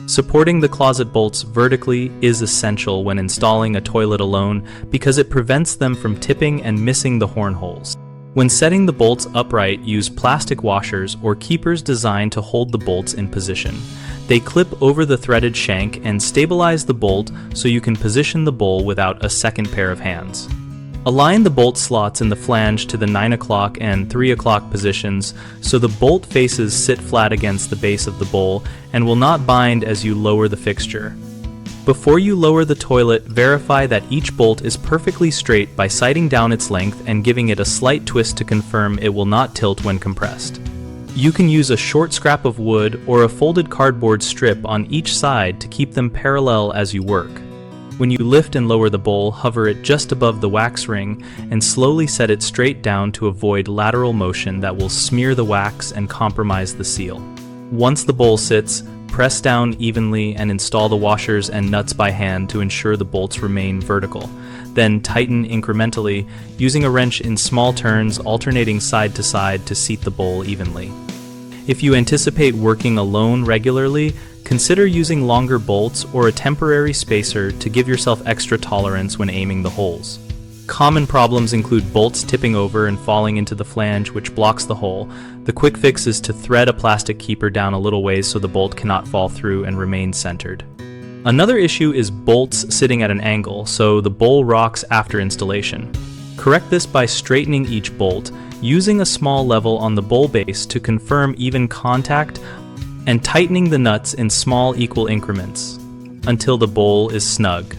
Supporting the closet bolts vertically is essential when installing a toilet alone because it prevents them from tipping and missing the horn holes. When setting the bolts upright, use plastic washers or keepers designed to hold the bolts in position. They clip over the threaded shank and stabilize the bolt so you can position the bowl without a second pair of hands. Align the bolt slots in the flange to the 9 o'clock and 3 o'clock positions so the bolt faces sit flat against the base of the bowl and will not bind as you lower the fixture. Before you lower the toilet, verify that each bolt is perfectly straight by sighting down its length and giving it a slight twist to confirm it will not tilt when compressed. You can use a short scrap of wood or a folded cardboard strip on each side to keep them parallel as you work. When you lift and lower the bowl, hover it just above the wax ring and slowly set it straight down to avoid lateral motion that will smear the wax and compromise the seal. Once the bowl sits, press down evenly and install the washers and nuts by hand to ensure the bolts remain vertical. Then tighten incrementally, using a wrench in small turns alternating side to side to seat the bowl evenly. If you anticipate working alone regularly, consider using longer bolts or a temporary spacer to give yourself extra tolerance when aiming the holes. Common problems include bolts tipping over and falling into the flange, which blocks the hole. The quick fix is to thread a plastic keeper down a little ways so the bolt cannot fall through and remain centered. Another issue is bolts sitting at an angle, so the bowl rocks after installation. Correct this by straightening each bolt, using a small level on the bowl base to confirm even contact, and tightening the nuts in small equal increments until the bowl is snug.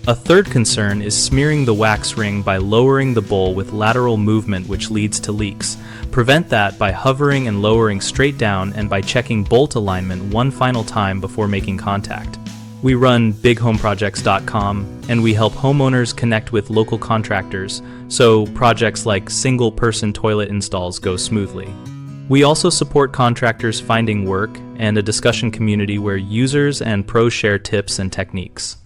A third concern is smearing the wax ring by lowering the bowl with lateral movement, which leads to leaks. Prevent that by hovering and lowering straight down and by checking bolt alignment one final time before making contact. We run bighomeprojects.com and we help homeowners connect with local contractors so projects like single-person toilet installs go smoothly. We also support contractors finding work and a discussion community where users and pros share tips and techniques.